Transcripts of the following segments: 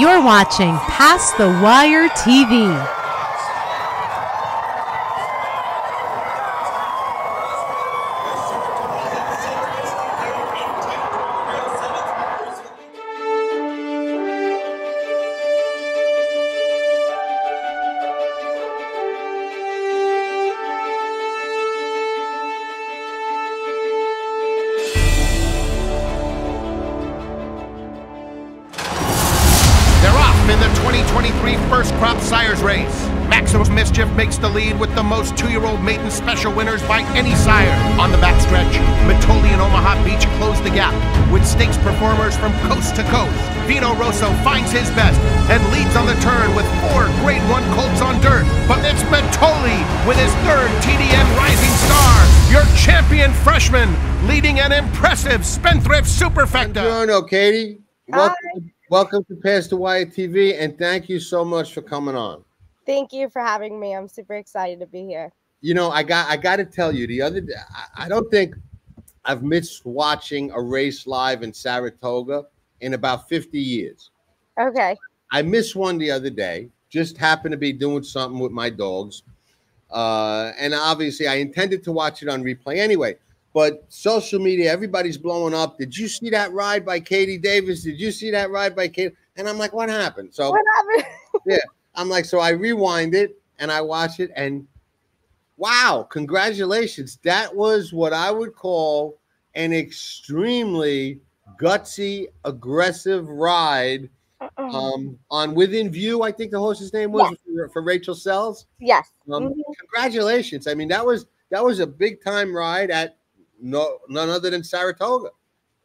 You're watching Past the Wire TV. In the 2023 First Crop Sires Race, Maximum Mischief makes the lead with the most 2-year-old maiden special winners by any sire. On the backstretch, Matoli and Omaha Beach close the gap with stakes performers from coast to coast. Vino Rosso finds his best and leads on the turn with 4 Grade 1 colts on dirt. But it's Matoli with his 3rd TDN Rising Star, your champion freshman, leading an impressive Spendthrift Superfecta. Buongiorno, Katie. Welcome to Past the Wire TV, and thank you so much for coming on. Thank you for having me. I'm super excited to be here. You know, I got to tell you, the other day, I don't think I've missed watching a race live in Saratoga in about 50 years. Okay. I missed one the other day. Just happened to be doing something with my dogs, and obviously I intended to watch it on replay anyway. But social media, everybody's blowing up. Did you see that ride by Katie Davis? Did you see that ride by Katie? And I'm like, what happened? So what happened? yeah, I'm like, so I rewind it and I watch it, and wow, congratulations. That was what I would call an extremely gutsy, aggressive ride on Within View. I think the horse's name was for Rachel Sells. Yes. Congratulations. I mean, that was a big time ride at none other than Saratoga.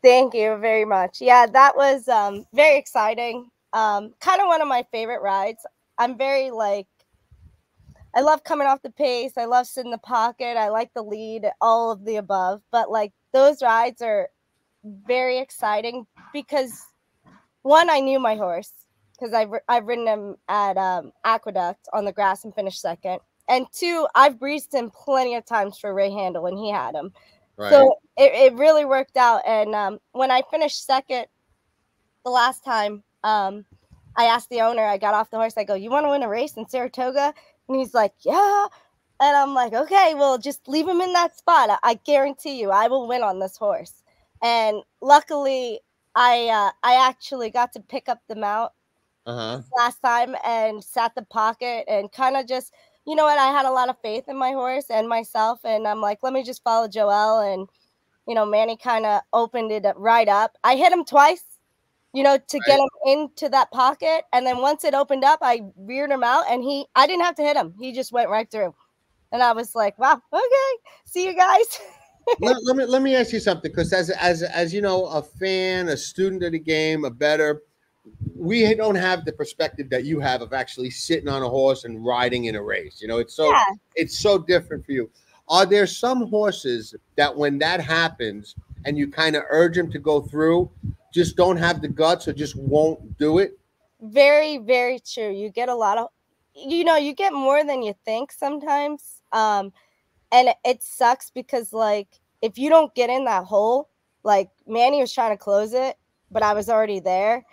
Thank you very much. Yeah, that was very exciting. Kind of one of my favorite rides. I'm very I love coming off the pace. I love sitting in the pocket. I like the lead, all of the above. But those rides are very exciting because one, I knew my horse because I've ridden him at Aqueduct on the grass and finished second. And two, I've breezed him plenty of times for Ray Handel when he had him. Right. So it really worked out. And when I finished second the last time, I asked the owner, I got off the horse, I go, you want to win a race in Saratoga? And he's like, yeah. And I'm like, okay, well, just leave him in that spot. I guarantee you I will win on this horse. And luckily, I actually got to pick up the mount last time and sat the pocket and kind of just, you know what, I had a lot of faith in my horse and myself, and I'm like, let me just follow Joelle. And, Manny kind of opened it right up. I hit him twice, to get him into that pocket. And then once it opened up, I reared him out, and I didn't have to hit him. He just went right through. And I was like, wow, okay, see you guys. let me ask you something, because as you know, a fan, a student of the game, a bettor, we don't have the perspective that you have of actually sitting on a horse and riding in a race. It's so different for you. Are there some horses that when that happens and you kind of urge them to go through, just don't have the guts or just won't do it? Very, very true. You get a lot of, you get more than you think sometimes. And it sucks because if you don't get in that hole, Manny was trying to close it, but I was already there.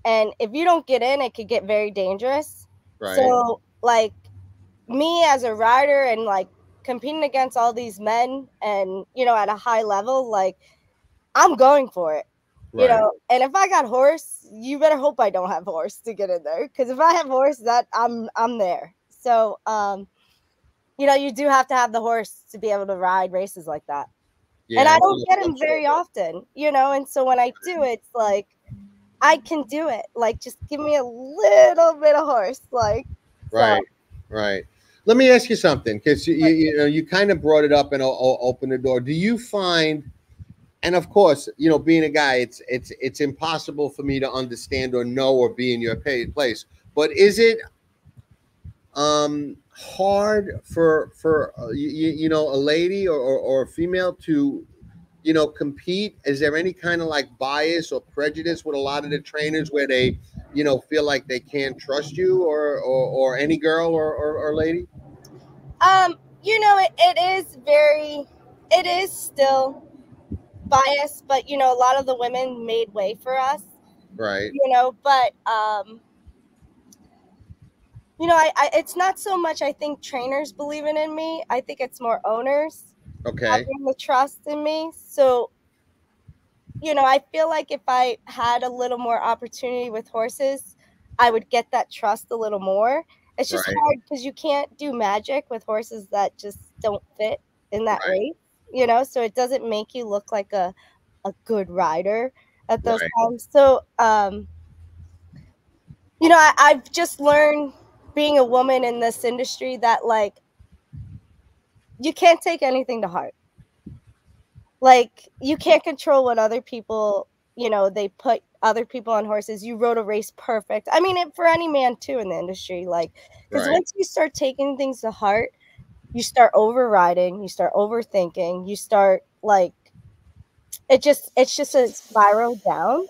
And if you don't get in, it could get very dangerous. Right. So, me as a rider and, competing against all these men and, at a high level, I'm going for it, right. And if I got horse, you better hope I don't have horse to get in there. Because if I have horse, I'm there. So, you do have to have the horse to be able to ride races like that. Yeah, and I don't get them very often, and so when I do, it's I can do it. Just give me a little bit of horse. Right. Let me ask you something, because you kind of brought it up and opened the door. Do you find, and of course, being a guy, it's impossible for me to understand or know or be in your place. But is it hard for a lady or a female to compete? Is there any kind of bias or prejudice with a lot of the trainers where they, feel like they can't trust you or any girl or lady? It is still biased, but a lot of the women made way for us. Right. But You know, it's not so much I think trainers believing in me. I think it's more owners having the trust in me. So, you know, I feel like if I had a little more opportunity with horses, I would get that trust a little more. It's just hard because you can't do magic with horses that just don't fit in that race, you know, so it doesn't make you look like a good rider at those times. So, you know, I've just learned being a woman in this industry that, like, you can't take anything to heart. Like, you can't control what other people, you know, they put other people on horses. You rode a race perfect. I mean, for any man too in the industry, like, because once you start taking things to heart, you start overriding, you start overthinking, you start like, it's just a spiral down.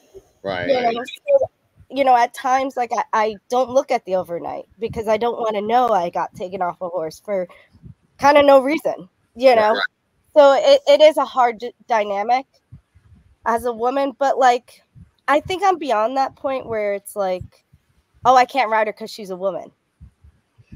You know, at times, like I don't look at the overnight because I don't want to know I got taken off a horse for kind of no reason, you know. So it is a hard dynamic as a woman, but like I think I'm beyond that point where it's like, oh, I can't ride her because she's a woman.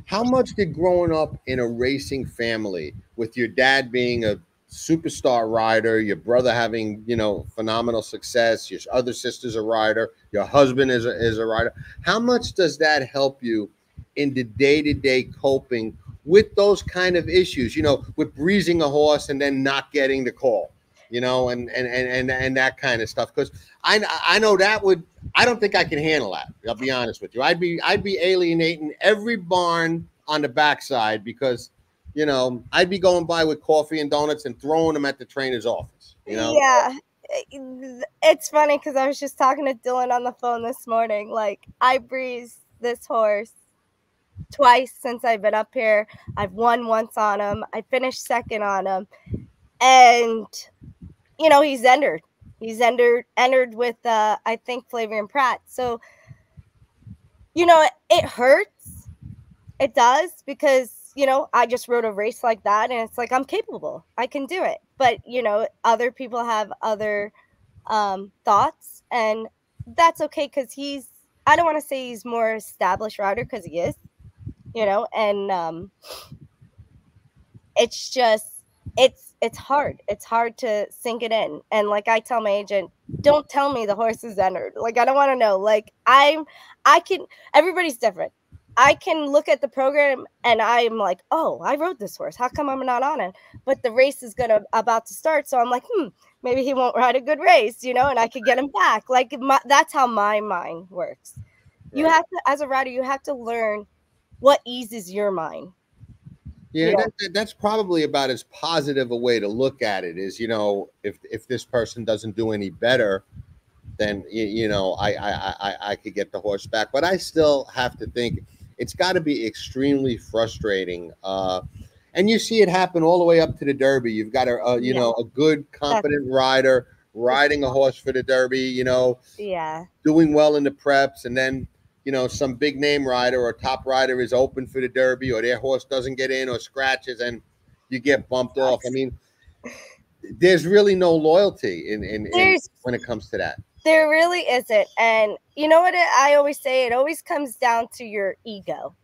How much did growing up in a racing family with your dad being a superstar rider, your brother having, you know, phenomenal success, your other sister's a rider, your husband is a rider, how much does that help you in the day-to-day coping with those kind of issues, you know, with breezing a horse and then not getting the call, you know, and that kind of stuff? Because I know that would, I don't think I can handle that. I'll be honest with you. I'd be alienating every barn on the backside because, you know, I'd be going by with coffee and donuts and throwing them at the trainer's office, you know? Yeah. It's funny because I was just talking to Dylan on the phone this morning. Like, I breezed this horse twice since I've been up here. I've won once on him. I finished second on him. And, you know, he's entered. He's entered with, I think, Flavian Pratt. So, you know, it hurts. It does because, you know, I just rode a race like that. And it's like, I'm capable. I can do it. But, you know, other people have other thoughts. And that's okay because I don't want to say he's more established rider because he is. You know, and it's just it's hard. It's hard to sink it in. And like I tell my agent, don't tell me the horse is entered. Like, I don't want to know. Like, everybody's different. I can look at the program and I'm like, oh, I rode this horse. How come I'm not on it? But the race is about to start. So I'm like, maybe he won't ride a good race, you know, and I could get him back. Like, that's how my mind works. You have to, as a rider, you have to learn what eases your mind. Yeah, that's probably about as positive a way to look at it is, you know, if this person doesn't do any better, then, you know, I could get the horse back. But I still have to think it's got to be extremely frustrating. And you see it happen all the way up to the Derby. You've got you know, a good, competent rider riding a horse for the Derby, you know, doing well in the preps, and then, you know, some big name rider or top rider is open for the Derby, or their horse doesn't get in or scratches and you get bumped off. I mean, there's really no loyalty in when it comes to that. There really isn't. And you know what I always say? It always comes down to your ego.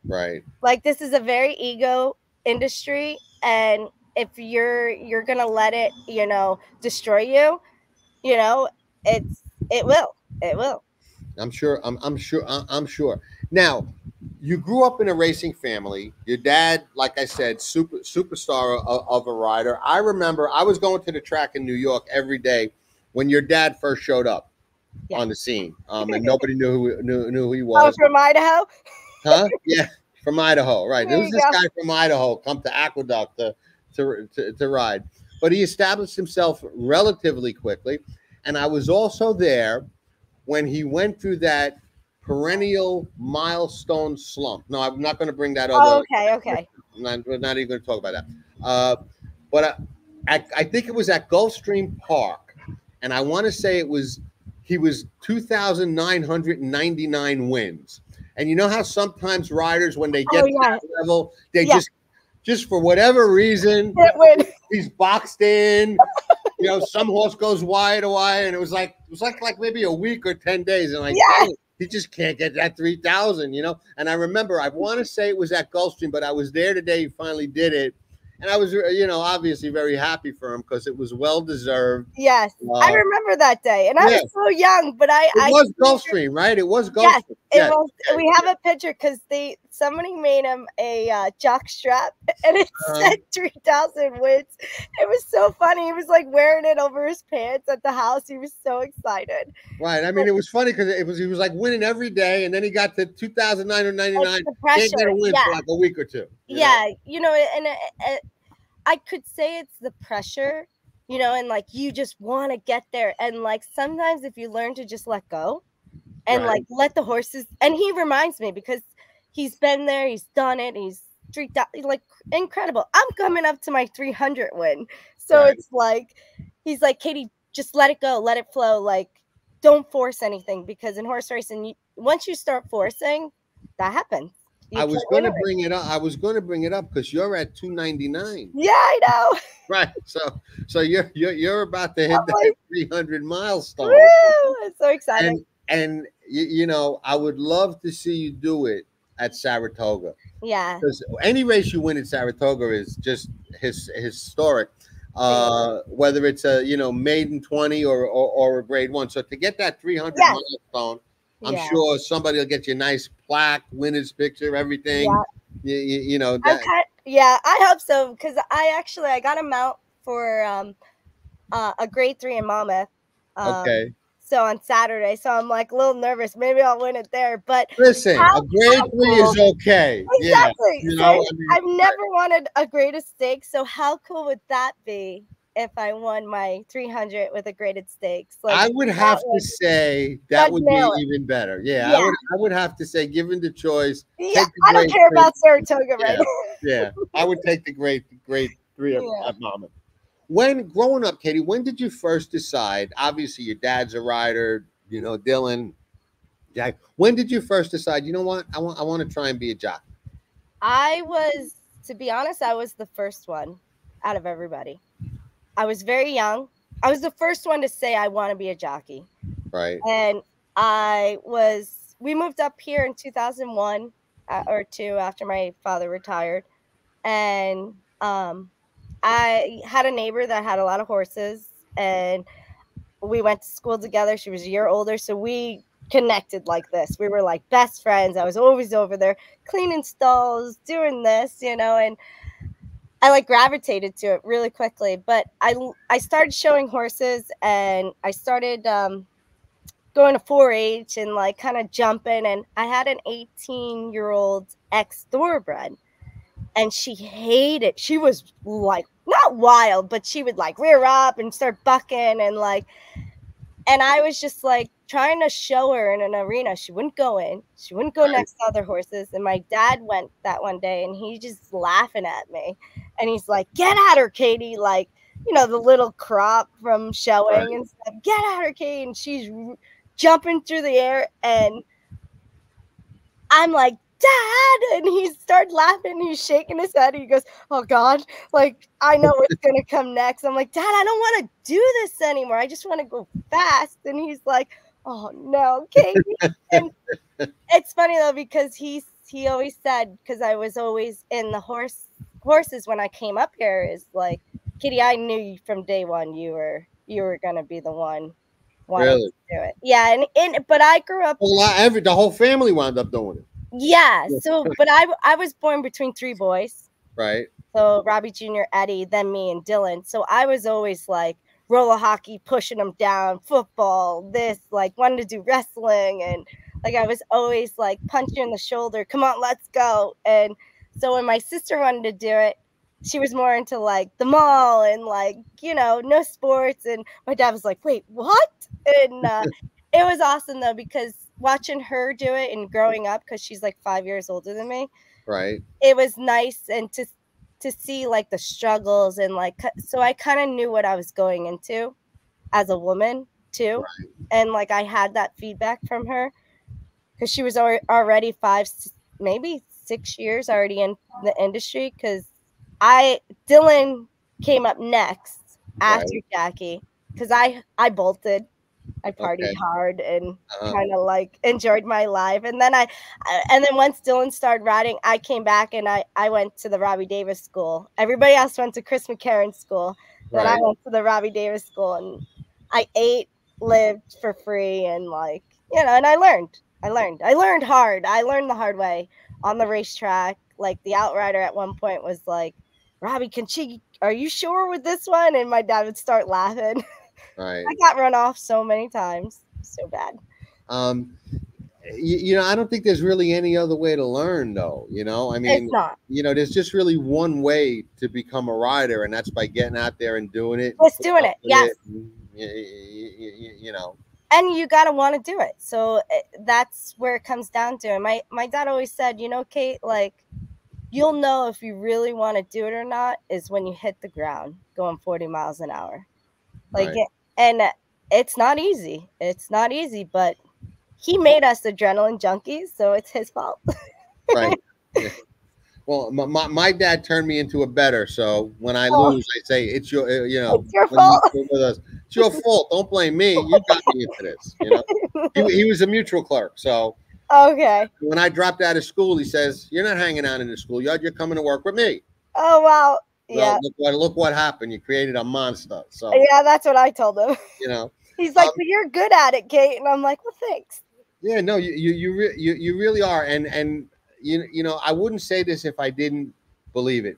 Right. Like, this is a very ego industry. And if you're going to let it, you know, destroy you, you know, it will. I'm sure. Now, you grew up in a racing family. Your dad, like I said, superstar of a rider. I remember I was going to the track in New York every day when your dad first showed up on the scene, and nobody knew who he was. Oh, from Idaho? Huh? Yeah, from Idaho. Right. There was this guy from Idaho come to Aqueduct to ride, but he established himself relatively quickly, and I was also there when he went through that perennial milestone slump. No, I'm not going to bring that up. Oh, okay. We're not even going to talk about that. But I think it was at Gulfstream Park, and I want to say he was 2,999 wins. And you know how sometimes riders, when they get to that level, they just for whatever reason, he's boxed in. You know, some horse goes wide, and it was like maybe a week or 10 days, and like, he just can't get that 3,000, you know. And I remember, I want to say it was at Gulfstream, but I was there the day he finally did it, and I was, you know, obviously very happy for him because it was well deserved. Yes, I remember that day, and I was so young, but it was Gulfstream, right? It was Gulfstream. Yes, it was. We have a picture because somebody made him a jock strap, and it said 3,000 wins. It was so funny. He was like wearing it over his pants at the house. He was so excited. Right. I mean, it was funny because he was like winning every day, and then he got to 2,999. Can't get a win for like a week or two. You know, and I could say it's the pressure, you know, and like you just want to get there, and like sometimes if you learn to just let go and like let the horses, and he reminds me because he's been there, he's done it, he's like incredible. I'm coming up to my 300 win, so it's like he's like, Katie, just let it go, let it flow, like don't force anything, because in horse racing, once you start forcing, that happens. I was going to bring it up. I was going to bring it up because you're at 299. Yeah, I know. Right. So you're about to hit that 300 milestone. Woo! It's so exciting. And you know, I would love to see you do it at Saratoga. Yeah. Because any race you win at Saratoga is just historic. Whether it's a, you know, maiden 20 or a grade 1. So to get that 300 milestone, I'm sure somebody will get you a nice plaque, winner's picture, everything. Yeah. You know. I hope so, because I got a mount for a grade 3 in Monmouth. Okay. So on Saturday, so I'm like a little nervous. Maybe I'll win it there. But listen, a grade 3 is okay. Exactly. Yeah, you so know, I mean, I've never wanted a graded stake. So how cool would that be if I won my 300 with a graded stakes? Like, I would have to say that would be even better. Yeah, I would have to say, given the choice. Yeah, I don't care about Saratoga right now. Yeah, I would take the grade 3 at Monmouth. When growing up, Katie, when did you first decide? Obviously, your dad's a rider, you know, Dylan, Jack. When did you first decide, you know what, I want to try and be a jockey? To be honest, I was the first one out of everybody. I was very young. I was the first one to say I want to be a jockey. Right. And we moved up here in 2001 or 2 after my father retired. And I had a neighbor that had a lot of horses, and we went to school together. She was a year older, so we connected like this. We were like best friends. I was always over there cleaning stalls, doing this, you know, and I like gravitated to it really quickly. But I started showing horses, and I started going to 4-H and like kind of jumping, and I had an 18-year-old ex-thoroughbred. And she hated, she was like, not wild, but she would like rear up and start bucking and like, and I was just like trying to show her in an arena. She wouldn't go in. She wouldn't go next to other horses. And my dad went that one day, and he's just laughing at me. And he's like, get at her, Katie. Like, you know, the little crop from showing and stuff. Get at her, Katie. And she's jumping through the air. And I'm like, Dad, and he started laughing. He's shaking his head. He goes, oh God, like I know what's gonna come next. I'm like, Dad, I don't want to do this anymore. I just want to go fast. And he's like, oh no, Katie. And it's funny though, because he always said, because I was always in the horses when I came up here, is like, Katie, I knew you from day one you were gonna be the one wanting to do it. Yeah, and but I grew up, the whole family wound up doing it. Yeah, so but I was born between 3 boys. Right. So Robbie Jr., Eddie, then me and Dylan. So I was always like roller hockey, pushing them down, football, this, like wanted to do wrestling, and like I was always like punching in the shoulder, come on, let's go. And so when my sister wanted to do it, she was more into like the mall and like, you know, no sports. And my dad was like, wait, what? And it was awesome though, because watching her do it and growing up, because she's like 5 years older than me. Right. It was nice, and to see like the struggles, and like, so I kind of knew what I was going into as a woman too. Right. And like I had that feedback from her, because she was already 5, maybe 6 years already in the industry. Because Dylan came up next after Jackie, because I bolted. I partied Okay. hard and kind of like enjoyed my life. And then and then once Dylan started riding, I came back and I went to the Robbie Davis school. Everybody else went to Chris McCarron's school. Then I Right. went to the Robbie Davis school, and I ate, lived for free, and like, you know, and I learned hard. I learned the hard way on the racetrack. Like the outrider at one point was like, Robbie, are you sure with this one? And my dad would start laughing. Right. I got run off so many times. So bad. You know, I don't think there's really any other way to learn, though. You know, I mean, It's not. you know, there's just really one way to become a rider, and that's by getting out there and doing it. Just doing it. Yes. You know. And you got to want to do it. So that's where it comes down to. And my dad always said, you know, Kate, like, you'll know if you really want to do it or not is when you hit the ground going 40 miles an hour. Like, Right. And it's not easy. It's not easy, but he made us adrenaline junkies, so it's his fault. Right. Yeah. Well, my dad turned me into a bettor, so when I lose, I say it's your, you know, It's your fault. It's your fault. Don't blame me. You got me into this. You know, he was a mutual clerk, so Okay. when I dropped out of school, he says, "You're not hanging out in the schoolyard. You're coming to work with me." Oh, wow. Well, Yeah. look what happened. You created a monster. So Yeah, that's what I told him. you know. He's like, but you're good at it, Kate. And I'm like, well, thanks. Yeah, no, you really are, and you know, I wouldn't say this if I didn't believe it.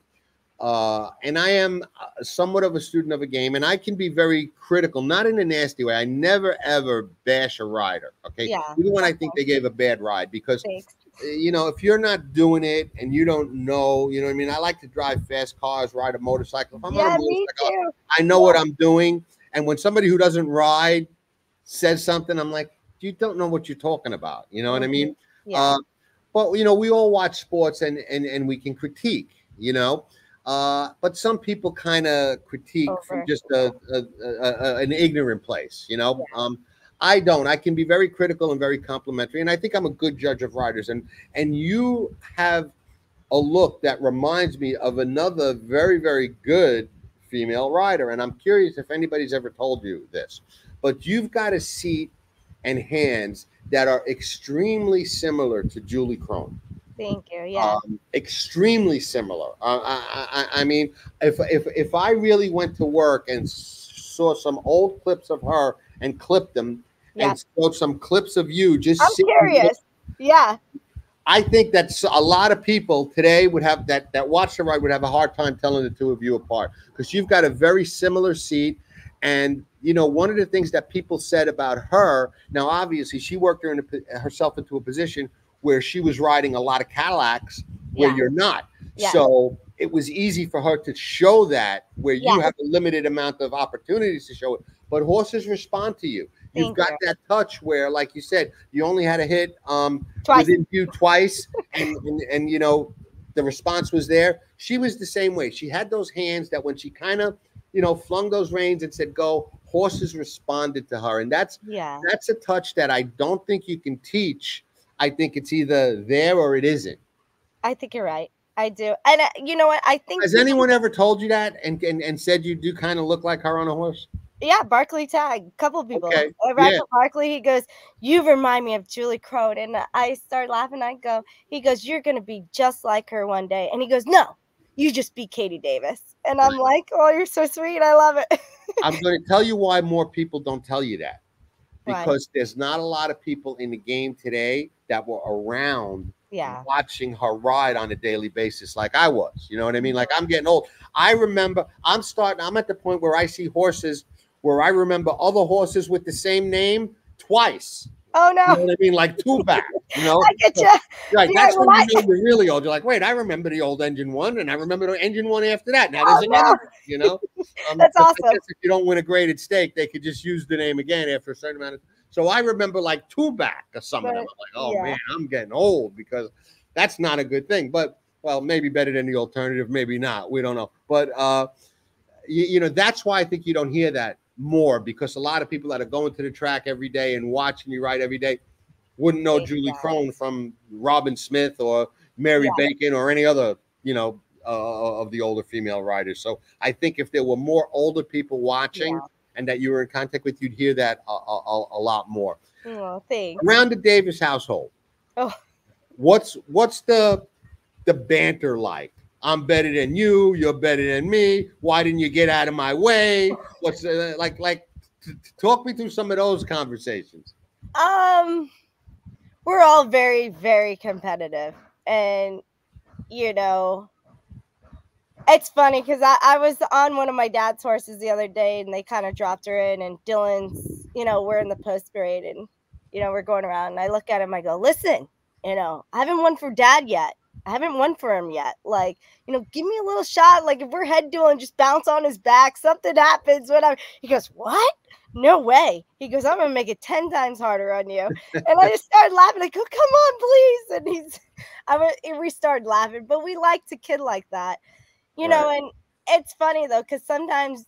And I am somewhat of a student of a game, and I can be very critical, not in a nasty way. I never ever bash a rider, okay? Yeah. Even when I think they gave a bad ride, because Thanks. you know, if you're not doing it and you don't know, you know what I mean? I like to drive fast cars, ride a motorcycle. If I'm on a Me motorcycle, too. I know what I'm doing. And when somebody who doesn't ride says something, I'm like, you don't know what you're talking about. You know what I mean? Yeah. But, you know, we all watch sports and we can critique, you know. But some people kind of critique from just an ignorant place, you know. Yeah. I don't. I can be very critical and very complimentary, and I think I'm a good judge of riders. And you have a look that reminds me of another very, very good female rider. And I'm curious if anybody's ever told you this, but you've got a seat and hands that are extremely similar to Julie Crone. Thank you. Yeah. Extremely similar. I mean, if I really went to work and saw some old clips of her and clipped them and saw some clips of you, just I'm curious. Yeah. I think that a lot of people today would have that watch the ride would have a hard time telling the two of you apart, because you've got a very similar seat. And, you know, one of the things that people said about her, now, obviously, she worked herself into a position where she was riding a lot of Cadillacs where you're not. Yeah. So it was easy for her to show that where you have a limited amount of opportunities to show it. But horses respond to you. You've got that touch where, like you said, you only had to hit within view twice, and you know, the response was there. She was the same way. She had those hands that when she kind of, you know, flung those reins and said go, horses responded to her. And that's a touch that I don't think you can teach. I think it's either there or it isn't. I think you're right. I do. And you know what? I think. Has anyone ever told you that and said you do kind of look like her on a horse? Yeah, Barkley Tag. A couple of people. Okay. Barkley, he goes, you remind me of Julie Crone. And I started laughing. He goes, you're going to be just like her one day. And he goes, no, you just be Katie Davis. And I'm like, oh, you're so sweet. I love it. I'm going to tell you why more people don't tell you that. Because there's not a lot of people in the game today that were around watching her ride on a daily basis like I was. You know what I mean? Like, I'm getting old. I remember I'm at the point where I see horses where I remember other horses with the same name twice. Oh, no. You know what I mean? Like two back, you know? I get you. Right. That's when you know you're really old. You're like, wait, I remember the old engine one, and I remember the engine one after that. Now there's another one, you know? That's awesome. I guess if you don't win a graded stake, they could just use the name again after a certain amount of. So I remember like two back or some of them. I'm like, oh, man, I'm getting old, because that's not a good thing. But, well, maybe better than the alternative, maybe not. We don't know. But, you know, that's why I think you don't hear that more, because a lot of people that are going to the track every day and watching you ride every day wouldn't know Julie Crone from Robin Smith or Mary Bacon or any other, you know, of the older female riders. So I think if there were more older people watching and that you were in contact with, you'd hear that a lot more. Oh, thanks. Around the Davis household, Oh, what's the banter like? I'm better than you. You're better than me. Why didn't you get out of my way? What's like? Talk me through some of those conversations. we're all very, very competitive, and you know, it's funny because I was on one of my dad's horses the other day, and they kind of dropped her in, and Dylan's, we're in the post parade, and we're going around, and I look at him, I go, listen, I haven't won for Dad yet. I haven't won for him yet. Like, give me a little shot. Like, if we're head dueling, just bounce on his back. Something happens. Whatever. He goes, what? No way. He goes, I'm going to make it 10 times harder on you. And I just started laughing. I go, come on, please. And we started laughing. But we like to kid like that. Right. And it's funny, though, because sometimes,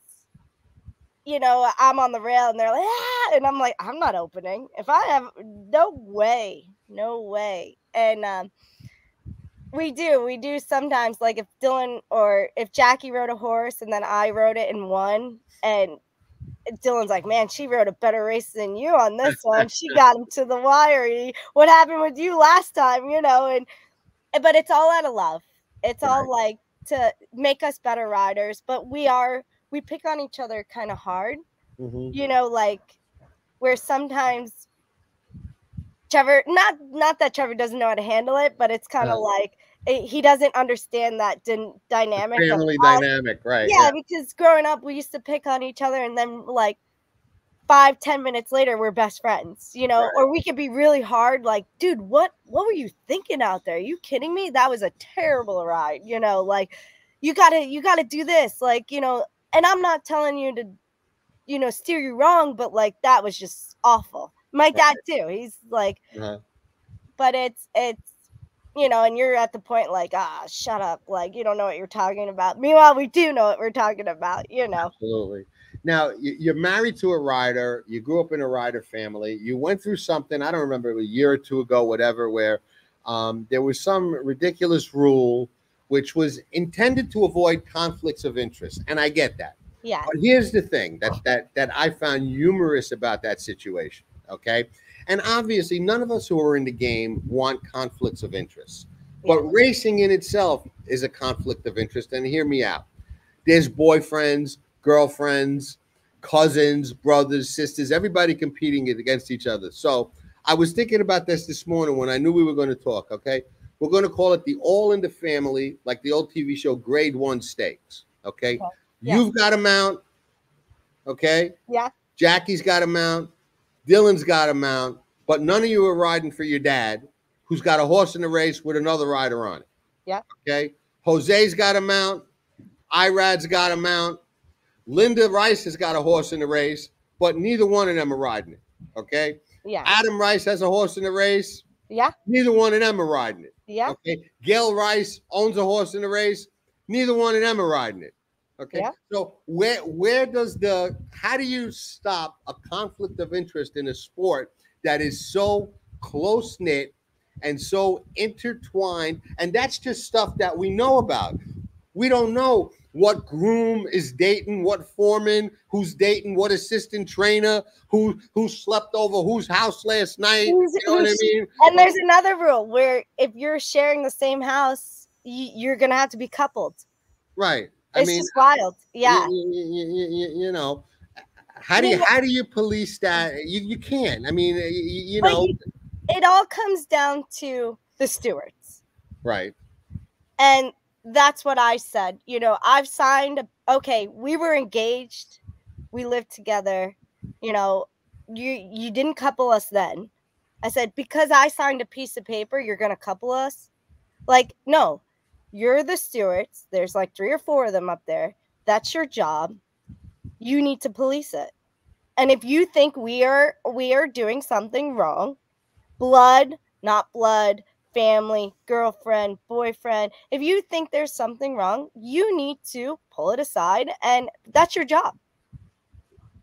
I'm on the rail and they're like, ah, and I'm like, I'm not opening. If I have, no way. And, we do sometimes, like if Dylan or if Jackie rode a horse and then I rode it and won, and Dylan's like, man, she rode a better race than you on this one. She got him to the wire. What happened with you last time, but it's all out of love. It's all like to make us better riders, but we pick on each other kind of hard, like where sometimes Trevor, not that Trevor doesn't know how to handle it, but it's kind of like he doesn't understand that dynamic. Family dynamic, right? Yeah, because growing up, we used to pick on each other, and then like 5-10 minutes later, we're best friends, Right. Or we could be really hard, like, dude, what were you thinking out there? Are you kidding me? That was a terrible ride, like you gotta do this, like, and I'm not telling you to, steer you wrong, but like that was just awful. My dad too. He's like, but it's, and you're at the point like, shut up. Like, you don't know what you're talking about. Meanwhile, we do know what we're talking about, Absolutely. Now, you're married to a rider. You grew up in a rider family. You went through something, I don't remember, a year or two ago, whatever, where there was some ridiculous rule which was intended to avoid conflicts of interest. And I get that. Yeah. But here's the thing that I found humorous about that situation. Okay. And obviously, none of us who are in the game want conflicts of interest. But racing in itself is a conflict of interest. And hear me out. There's boyfriends, girlfriends, cousins, brothers, sisters, everybody competing against each other. So I was thinking about this morning when I knew we were going to talk. Okay. We're going to call it the All in the Family, like the old TV show, Grade 1 Stakes. Okay. Yeah. You've got a mount. Okay. Yeah. Jackie's got a mount. Dylan's got a mount, but none of you are riding for your dad, who's got a horse in the race with another rider on it. Yeah. Okay. Jose's got a mount. Irad's got a mount. Linda Rice has got a horse in the race, but neither one of them are riding it. Okay. Yeah. Adam Rice has a horse in the race. Yeah. Neither one of them are riding it. Yeah. Okay. Gail Rice owns a horse in the race. Neither one of them are riding it. Okay. Yeah. So how do you stop a conflict of interest in a sport that is so close knit and so intertwined? And that's just stuff that we know about. We don't know what groom is dating what foreman, who's dating what assistant trainer, who slept over whose house last night. You know what I mean? And there's another rule where if you're sharing the same house, you're gonna have to be coupled. Right. It's just wild. Yeah. How do you police that? You can't. I mean, it all comes down to the stewards. Right. And that's what I said. I've signed. Okay, we were engaged. We lived together. You didn't couple us then. I said, because I signed a piece of paper, you're going to couple us? Like, no. You're the stewards. There's like 3 or 4 of them up there. That's your job. You need to police it. And if you think we are doing something wrong, blood, not blood, family, girlfriend, boyfriend, if you think there's something wrong, you need to pull it aside, and that's your job.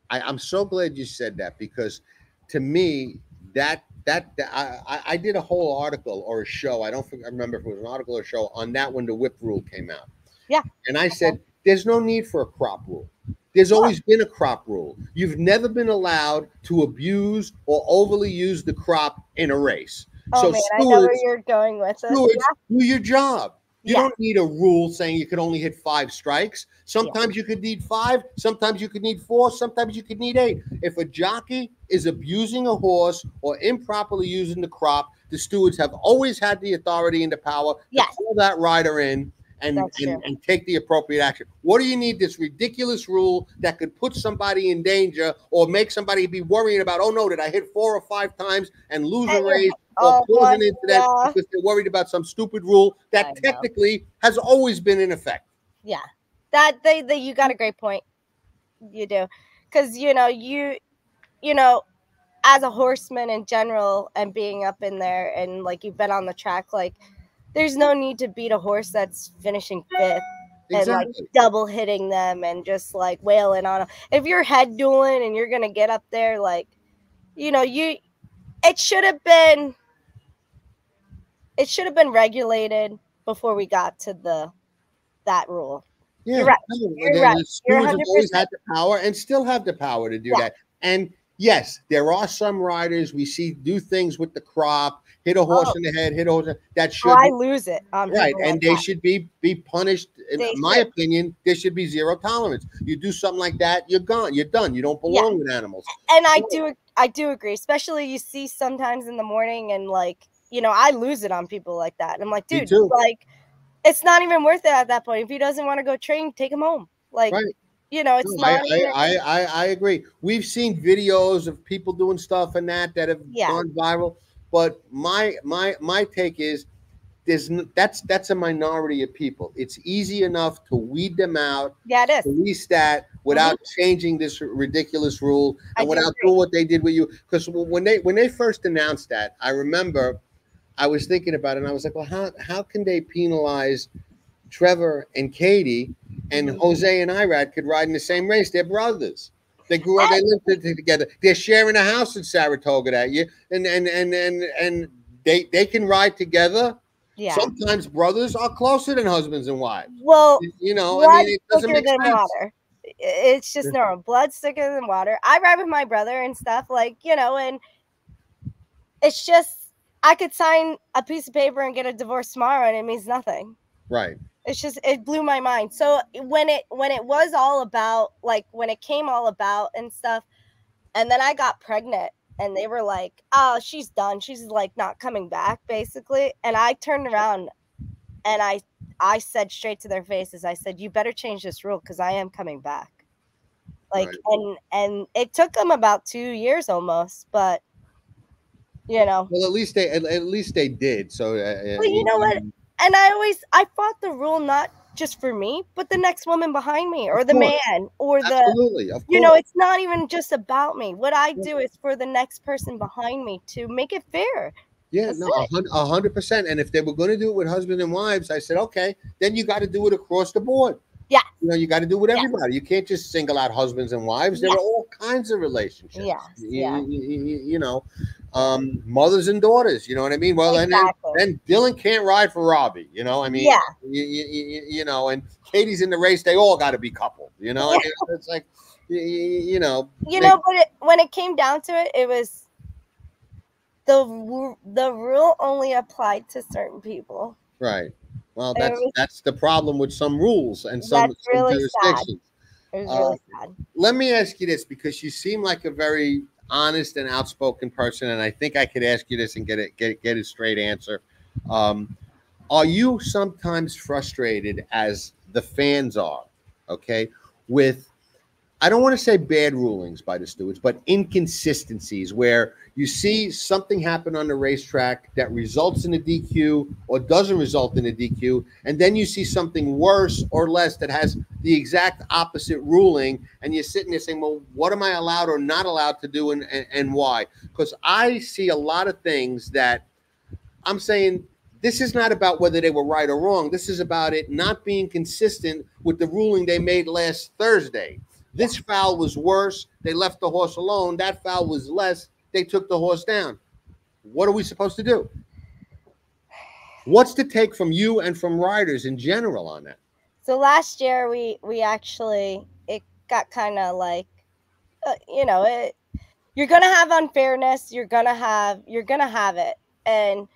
I'm so glad you said that, because to me, I did a whole article or a show. I remember if it was an article or a show on that when the whip rule came out. Yeah. And I said, there's no need for a crop rule. There's always been a crop rule. You've never been allowed to abuse or overly use the crop in a race. Oh, so man, I know where stewards, you're going with this. stewards, do your job. You Yeah. don't need a rule saying you could only hit 5 strikes. Sometimes you could need 5. Sometimes you could need 4. Sometimes you could need 8. If a jockey is abusing a horse or improperly using the crop, the stewards have always had the authority and the power to Yes. pull that rider in and take the appropriate action. What do you need this ridiculous rule that could put somebody in danger or make somebody be worrying about, oh no, did I hit 4 or 5 times and lose a race or cause an incident because they're worried about some stupid rule that technically has always been in effect? Yeah, that you got a great point. You do, because you know, as a horseman in general and being up in there and like you've been on the track, like there's no need to beat a horse that's finishing 5th and like double hitting them and just like wailing on them. If you're head dueling and you're gonna get up there, like it should have been regulated before we got to that rule. Yeah, you're right. You're right. The stewards have always had the power and still have the power to do that. And yes, there are some riders we see do things with the crop, hit a horse in the head, hit a horse that should. I lose it. Right, and they should be punished. In my opinion, there should be 0 tolerance. You do something like that, you're gone. You're done. You don't belong with animals. And I do agree. Especially you see sometimes in the morning and like I lose it on people like that. And I'm like, dude, like it's not even worth it at that point. If he doesn't want to go train, take him home. Like, it's not. I agree. We've seen videos of people doing stuff and that have gone viral. But my take is that's a minority of people. It's easy enough to weed them out. Yeah, it is. Police that without changing this ridiculous rule and without doing what they did with you. Because when they first announced that, I remember I was thinking about it and I was like, well, how can they penalize Trevor and Katie and Jose and Irad could ride in the same race? They're brothers. They grew up, they lived together. They're sharing a house in Saratoga that year, and they can ride together. Yeah. Sometimes brothers are closer than husbands and wives. Well, I mean, it doesn't make sense. Water. It's just normal. Blood's thicker than water. I ride with my brother and stuff, like and it's just I could sign a piece of paper and get a divorce tomorrow, and it means nothing. Right. It's just it blew my mind. So when it was all about, like when it came all about and stuff, and then I got pregnant and they were like, oh, she's done. She's like not coming back, basically. And I turned around and I said straight to their faces, I said, you better change this rule because I am coming back. Like and it took them about 2 years almost, but well, at least they did. So well, you know what? And I fought the rule not just for me, but the next woman behind me or the man or absolutely, of course. It's not even just about me. What I do is for the next person behind me to make it fair. Yeah, no, 100%. And if they were going to do it with husband and wives, I said, okay, then you got to do it across the board. Yeah. You got to do it with everybody. You can't just single out husbands and wives. There are all kinds of relationships. Mothers and daughters, you know what I mean? Well, and then Dylan can't ride for Robbie, I mean, and Katie's in the race, they all got to be coupled, it's like, but when it came down to it, it was the rule only applied to certain people. Right. Well, that's the problem with some rules and some jurisdictions. Sad. It was really sad. Let me ask you this, because you seem like a very honest and outspoken person, and I think I could ask you this and get a straight answer. Are you sometimes frustrated, as the fans are, with, I don't want to say bad rulings by the stewards, but inconsistencies where you see something happen on the racetrack that results in a DQ or doesn't result in a DQ, and then you see something worse or less that has the exact opposite ruling, and you're sitting there saying, well, what am I allowed or not allowed to do and why? Because I see a lot of things that I'm saying, this is not about whether they were right or wrong. This is about it not being consistent with the ruling they made last Thursday. This foul was worse. They left the horse alone. That foul was less. They took the horse down. What are we supposed to do? What's the take from you and from riders in general on that? So last year we actually, it got kind of like, you're gonna have unfairness. You're gonna have it. And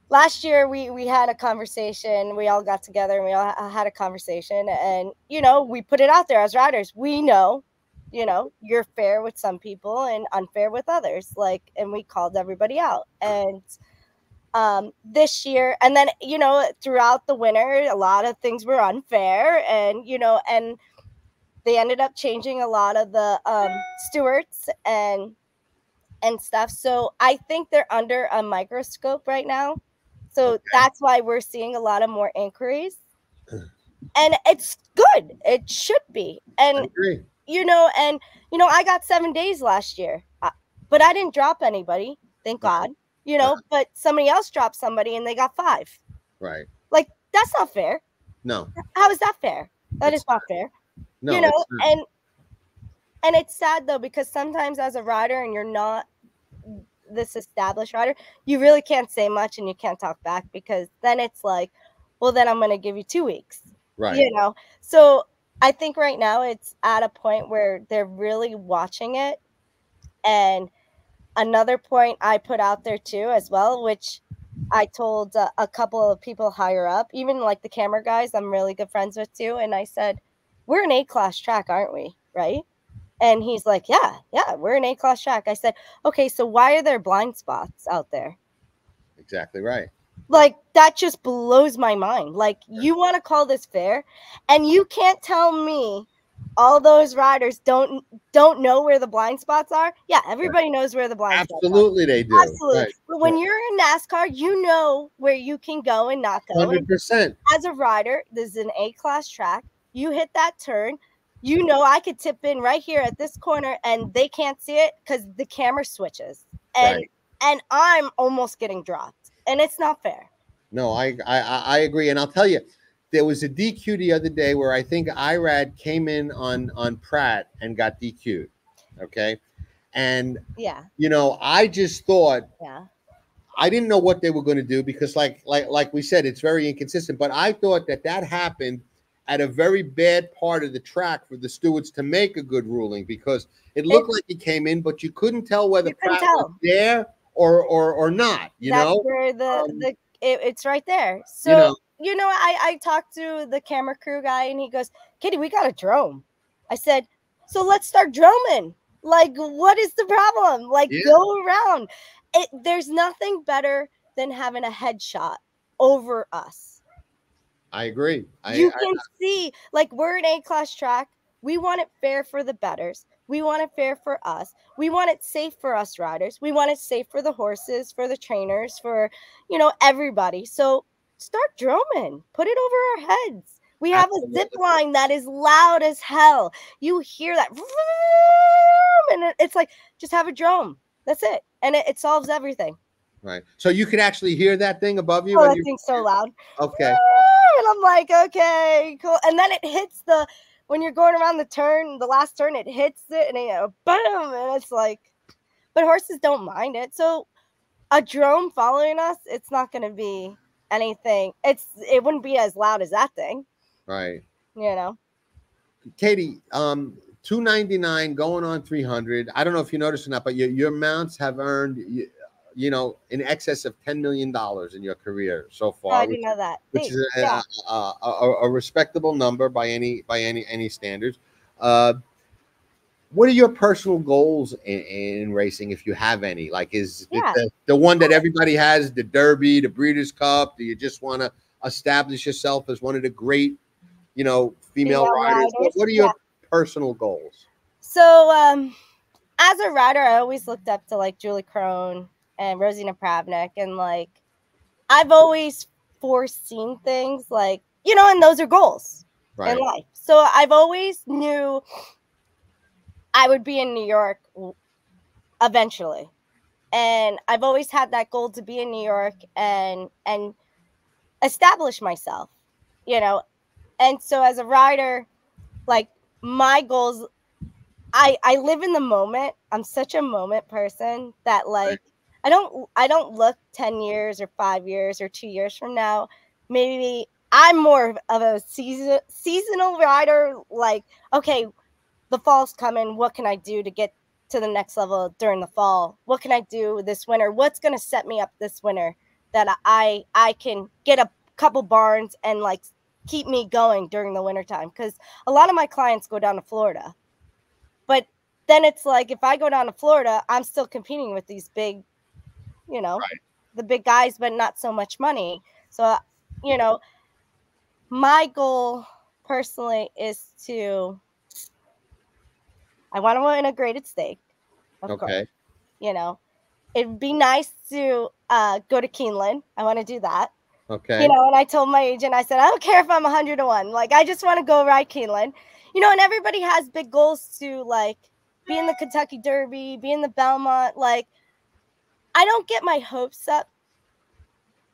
last year we had a conversation. We all got together and we all had a conversation, and we put it out there as riders. We know, you're fair with some people and unfair with others. And we called everybody out. And this year, and then throughout the winter, a lot of things were unfair, and and they ended up changing a lot of the stewards and stuff. So I think they're under a microscope right now. So that's why we're seeing a lot of more inquiries. And it's good. It should be. And I agree. I got 7 days last year, but I didn't drop anybody, thank God. But somebody else dropped somebody and they got 5. Right. That's not fair. No. How is that fair? That is not fair. No, and it's sad though, because sometimes as a rider and you're not this established rider, you really can't say much and you can't talk back, because then it's like, well, then I'm going to give you 2 weeks. Right. So I think right now it's at a point where they're really watching it. And another point I put out there too as well, which I told a couple of people higher up, even like the camera guys I'm really good friends with too. And I said, we're an A-class track, aren't we? Right? And he's like, yeah, we're an A-class track. I said, okay, so why are there blind spots out there? Exactly right. That just blows my mind. You want to call this fair, and you can't tell me all those riders don't know where the blind spots are. Yeah, everybody knows where the blind spots are. Absolutely, they do. Absolutely. Right. But when you're in NASCAR, you know where you can go and not go. 100%. As a rider, this is an A-class track. You hit that turn. I could tip in right here at this corner and they can't see it because the camera switches. And I'm almost getting dropped. And it's not fair. No, I agree. And I'll tell you, there was a DQ the other day where I think IRAD came in on Pratt and got DQ'd. Okay. And, I just thought, I didn't know what they were going to do, because like we said, it's very inconsistent. But I thought that happened at a very bad part of the track for the stewards to make a good ruling, because it looked like he came in, but you couldn't tell whether Pratt was there or not. That's where it's right there. So I talked to the camera crew guy and he goes, Kitty, we got a drone. I said, so let's start droning. What is the problem? Go around. There's nothing better than having a headshot over us. I agree. You can see, we're an A-class track. We want it fair for the bettors. We want it fair for us. We want it safe for us riders. We want it safe for the horses, for the trainers, for, everybody. So start droning. Put it over our heads. We have a zip line that is loud as hell. You hear that. And it's like, just have a drone. That's it. And it solves everything. Right. So you can actually hear that thing above you? Oh, that thing's so loud. Okay. And I'm like, okay, cool. And then it hits when you're going around the last turn, it hits it and boom. And it's like, but horses don't mind it. So a drone following us, it's not going to be anything. It wouldn't be as loud as that thing. Right. Katie, $299 going on 300. I don't know if you noticed or not, but your mounts have earned, in excess of $10 million in your career so far. I didn't know that. Which is a respectable number by any standards. What are your personal goals in racing, if you have any? Is the one that everybody has, the Derby, the Breeders' Cup? Do you just want to establish yourself as one of the great, female riders? What are your personal goals? So, as a rider, I always looked up to Julie Crone and Rosie Napravnik, and I've always foreseen things and those are goals in life. So I've always knew I would be in New York eventually. And I've always had that goal to be in New York and establish myself, And so as a rider, my goals, I live in the moment. I'm such a moment person that I don't look 10 years or 5 years or 2 years from now. Maybe I'm more of a seasonal rider. Okay, the fall's coming. What can I do to get to the next level during the fall? What can I do this winter? What's going to set me up this winter that I can get a couple barns and like keep me going during the wintertime? Because a lot of my clients go down to Florida. But then it's like, if I go down to Florida, I'm still competing with these big, you know, the big guys, but not so much money. So, you know, my goal personally is I want to win a graded stake, of course. You know, it'd be nice to go to Keeneland. I want to do that. Okay. You know, and I told my agent, I said, I don't care if I'm 100 to 1. Like, I just want to go ride Keeneland. You know, and everybody has big goals to, like, be in the Kentucky Derby, be in the Belmont. Like, I don't get my hopes up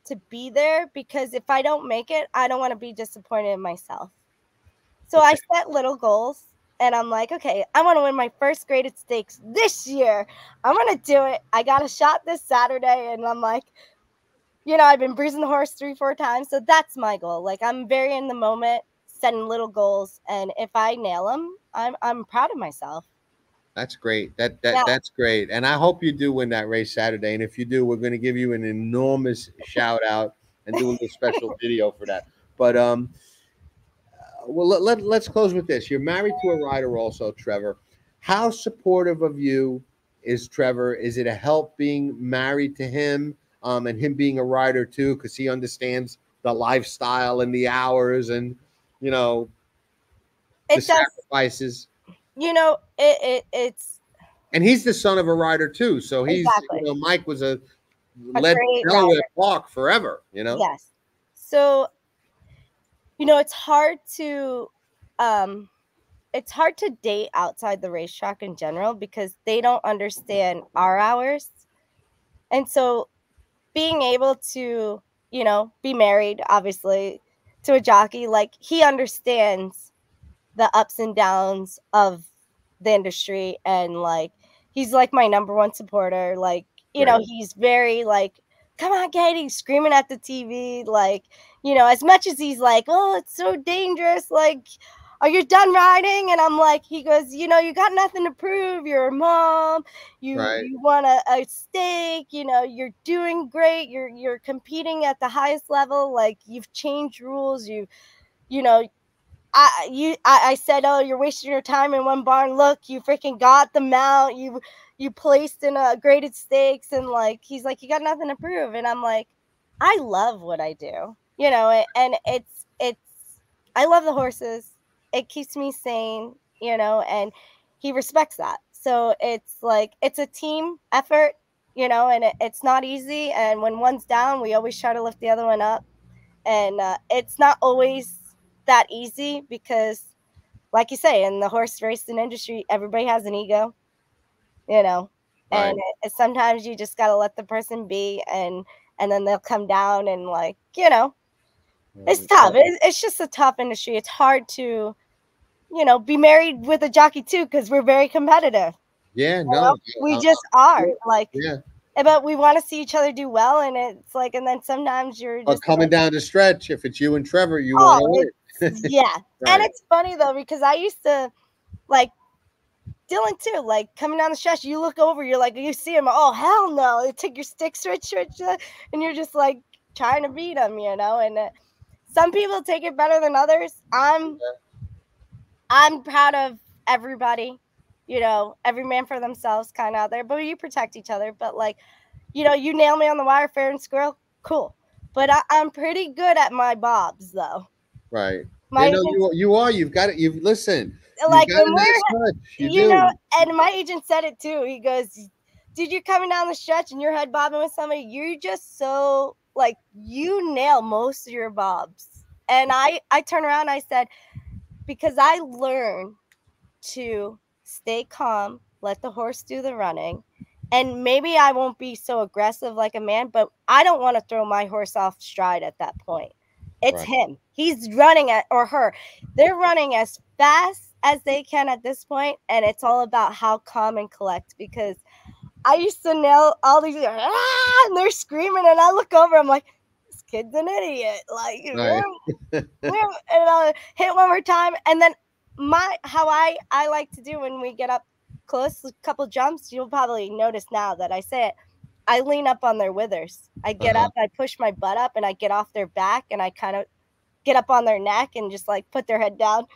to be there, because if I don't make it, I don't want to be disappointed in myself. So I set little goals, and I'm like, okay, I want to win my first graded stakes this year. I'm going to do it. I got a shot this Saturday, and I'm like, you know, I've been bruising the horse 3-4 times. So that's my goal. Like, I'm very in the moment, setting little goals. And if I nail them, I'm proud of myself. That's great. That's great. And I hope you do win that race Saturday. And if you do, we're going to give you an enormous shout out and do a little special video for that. But well, let's close with this. You're married to a rider also, Trevor. How supportive of you is Trevor? Is it a help being married to him? And him being a rider too, because he understands the lifestyle and the hours and, you know, the sacrifices. You know, it's. And he's the son of a rider too, so he's. You know, Mike was a led Delaware Park forever. You know. Yes. So, you know, it's hard to date outside the racetrack in general, because they don't understand our hours, and so being able to, you know, be married, obviously, to a jockey, like, he understands the ups and downs of the industry, and like, he's like my number one supporter. Like, you know, he's very like, come on, Katie, screaming at the TV. Like, you know, as much as he's like, oh, it's so dangerous. Like, are you done riding? And I'm like, he goes, you know, you got nothing to prove. You're a mom. You want a stake. You know, you're doing great. You're competing at the highest level. Like, you've changed rules. You know, I said, oh, you're wasting your time in one barn. Look, you freaking got the mount. You placed in a graded stakes. And like, he's like, you got nothing to prove. And I'm like, I love what I do, you know, and it's, I love the horses. It keeps me sane, you know, and he respects that. So it's like, it's a team effort, you know, and it's not easy. And when one's down, we always try to lift the other one up. And it's not always that easy, because, like you say, in the horse racing industry, everybody has an ego, you know, and sometimes you just got to let the person be, and then they'll come down, and like, you know, it's tough. It's just a tough industry. It's hard to, you know, be married with a jockey too, because we're very competitive. Yeah, we just are like, but we want to see each other do well, and it's like, and then sometimes you're just coming like, down the stretch. If it's you and Trevor, you want to win. And it's funny though, because I used to, like, Dylan too, like, coming down the stretch, you look over, you're like, you see him, oh hell no, you take your stick switch, and you're just like trying to beat him, you know. And some people take it better than others. I'm proud of everybody, you know, every man for themselves kind of out there, but you protect each other. But like, you know, you nail me on the wire, fair and squirrel, cool. But I'm pretty good at my bobs though. Right. You know, you are. You've got it. You've listened. Like, when you know, and my agent said it too. He goes, dude, you're coming down the stretch and you're head bobbing with somebody. You're just so, like, you nail most of your bobs. And I turn around and I said, because I learned to stay calm, let the horse do the running. And maybe I won't be so aggressive like a man, but I don't want to throw my horse off stride at that point. It's him. He's running or her. They're running as fast as they can at this point, and it's all about how calm and collect, because I used to nail all these, and they're screaming, and I look over, I'm like, this kid's an idiot. Like, and I'll hit one more time, and then how I like to do when we get up close, a couple jumps, you'll probably notice now that I say it. I lean up on their withers. I get up, I push my butt up, and I get off their back, and I kind of get up on their neck and just like put their head down.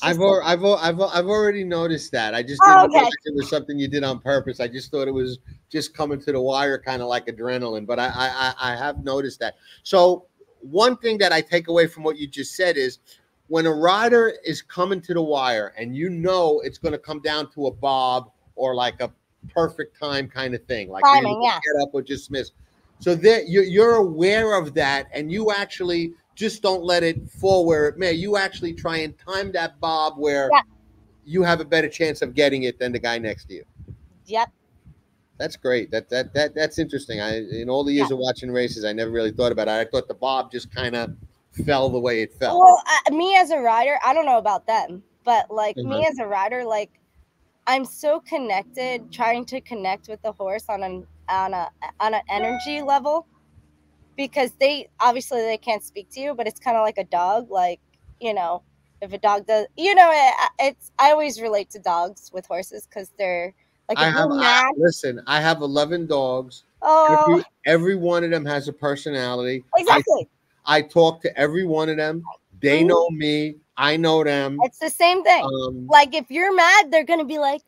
I've already noticed that. I just didn't know if it was something you did on purpose. I just thought it was just coming to the wire, kind of like adrenaline. But I have noticed that. So one thing that I take away from what you just said is when a rider is coming to the wire and you know it's going to come down to a bob or like a perfect time kind of thing, like timing, get up or just miss. So that you're aware of that, and you actually just don't let it fall where it may. You actually try and time that bob where you have a better chance of getting it than the guy next to you. Yep. That's great. That's interesting. In all the years of watching races, I never really thought about it. I thought the bob just kind of fell the way it fell. Well, me as a rider, I don't know about them, but like me as a rider, like I'm so connected, trying to connect with the horse on an energy level. Because they can't speak to you, but it's kind of like a dog. Like, you know, if a dog does, you know, I always relate to dogs with horses because they're like, listen, I have 11 dogs. Oh, every one of them has a personality. Exactly. I talk to every one of them. They know me. I know them. It's the same thing. Like if you're mad, they're going to be like,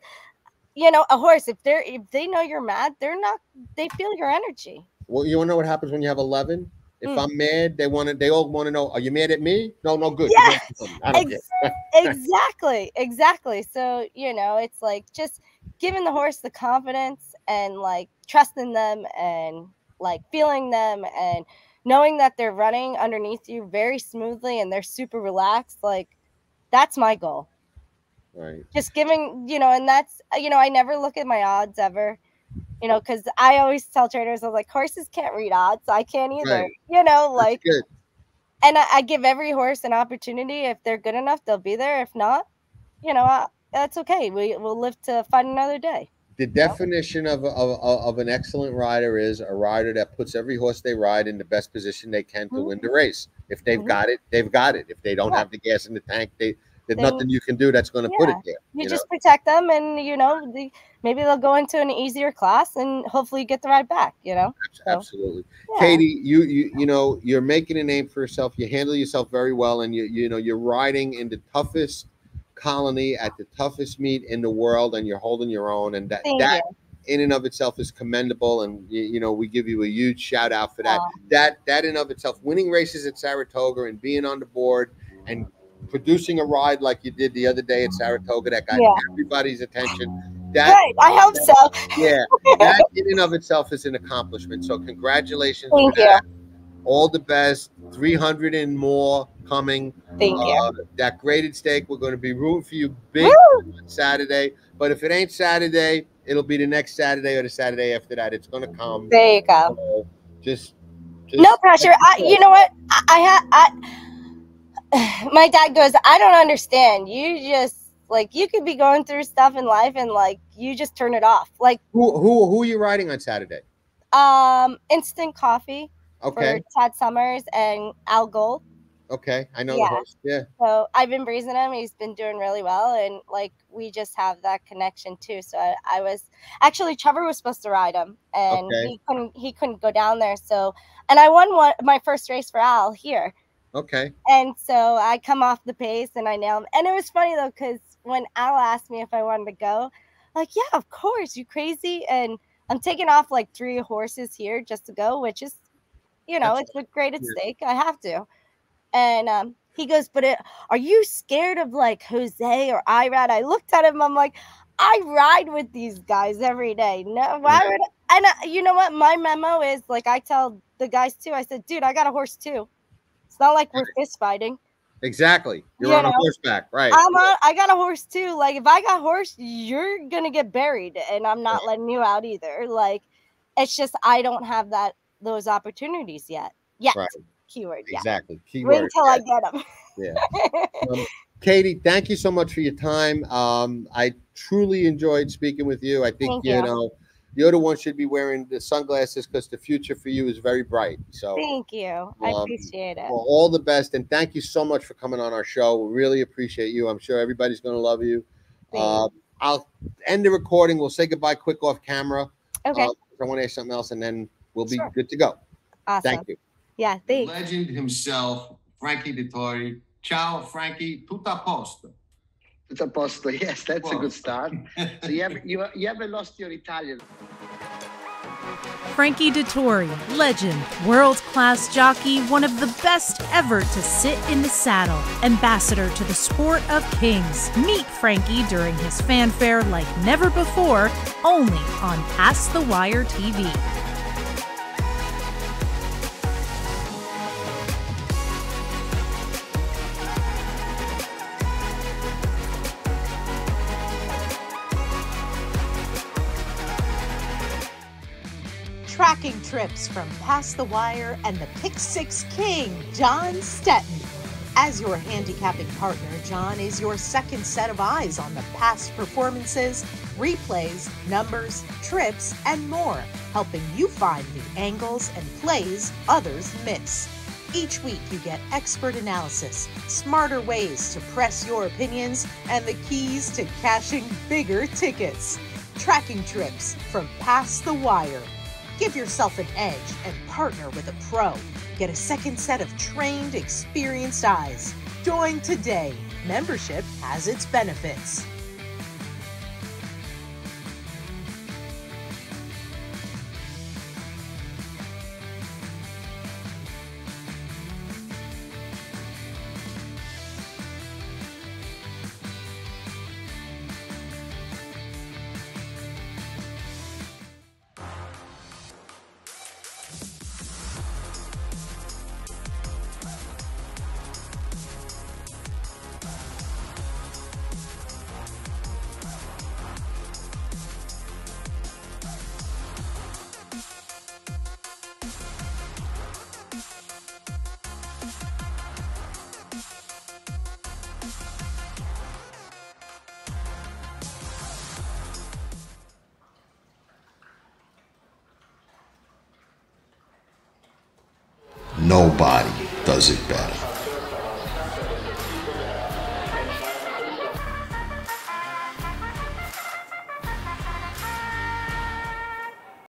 you know, a horse, if they know you're mad, they feel your energy. Well, you want to know what happens when you have 11? If I'm mad, they all want to know, are you mad at me? No, good. Yeah, exactly. So, you know, it's like just giving the horse the confidence and like trusting them and like feeling them and knowing that they're running underneath you very smoothly and they're super relaxed. Like that's my goal. Right. Just giving, you know, and that's, you know, I never look at my odds ever. You know, because I always tell trainers, I was like, horses can't read odds. I can't either. Right. You know, like, and I give every horse an opportunity. If they're good enough, they'll be there. If not, you know, that's okay. We'll live to fight another day. The definition of an excellent rider is a rider that puts every horse they ride in the best position they can to win the race. If they've got it, they've got it. If they don't have the gas in the tank, there's nothing you can do that's going to put it there. You just protect them, and you know, maybe they'll go into an easier class, and hopefully you get the ride back. You know, absolutely. Katie, you know, you're making a name for yourself. You handle yourself very well, and you know, you're riding in the toughest colony at the toughest meet in the world, and you're holding your own, and that in and of itself is commendable. And you know, we give you a huge shout out for that. That in of itself, winning races at Saratoga and being on the board and producing a ride like you did the other day at Saratoga that got everybody's attention. I hope so. Yeah, that in and of itself is an accomplishment. So congratulations. Thank you. That. All the best. 300 and more coming. Thank you. That graded stake, we're going to be rooting for you big on Saturday. But if it ain't Saturday, it'll be the next Saturday or the Saturday after that. It's going to come. There you go. So just no pressure. You know what? My dad goes, I don't understand. You just like you could be going through stuff in life and like you just turn it off. Like who are you riding on Saturday? Instant Coffee. Okay. For Todd Summers and Al Gold. Okay, I know the horse. Yeah. So I've been breezing him. He's been doing really well, and like we just have that connection too. So I was actually Trevor was supposed to ride him, and he couldn't go down there. So and I won my first race for Al here. Okay. And so I come off the pace and I nailed him. And it was funny though, because when Al asked me if I wanted to go, I'm like, yeah, of course, you crazy. And I'm taking off like 3 horses here just to go, which is, you know, it's a graded stake. I have to. And he goes, but are you scared of like Jose or Irad? I looked at him. I'm like, I ride with these guys every day. No, why would I? And you know what? My memo is like, I tell the guys too. I said, dude, I got a horse too. It's not like we're fist fighting. Exactly. You're on a horseback, right? I got a horse too. Like if I got horse, you're gonna get buried, and I'm not letting you out either. Like it's just I don't have those opportunities yet. Right. Keyword. Exactly. Keyword. Wait until I get them. Yeah. Katie, thank you so much for your time. I truly enjoyed speaking with you. I think you know you're the one should be wearing the sunglasses because the future for you is very bright. So Thank you. I appreciate it. Well, all the best, and thank you so much for coming on our show. We really appreciate you. I'm sure everybody's going to love you. I'll end the recording. We'll say goodbye quick off camera. Okay. I want to ask something else, and then we'll be good to go. Awesome. Thank you. Yeah, thanks. Legend himself, Frankie Dettori. Ciao, Frankie. Tutto a posto. Tutto a posto. Yes, that's a good start. So you haven't lost your Italian. Frankie Dettori, legend, world-class jockey, one of the best ever to sit in the saddle, ambassador to the sport of kings. Meet Frankie during his fanfare like never before, only on Past the Wire TV. Tracking trips from Past the Wire and the Pick Six King, Jon Stettin. As your handicapping partner, Jon is your second set of eyes on the past performances, replays, numbers, trips, and more, helping you find the angles and plays others miss. Each week you get expert analysis, smarter ways to press your opinions, and the keys to cashing bigger tickets. Tracking trips from Past the Wire. Give yourself an edge and partner with a pro. Get a second set of trained, experienced eyes. Join today. Membership has its benefits. Nobody does it better.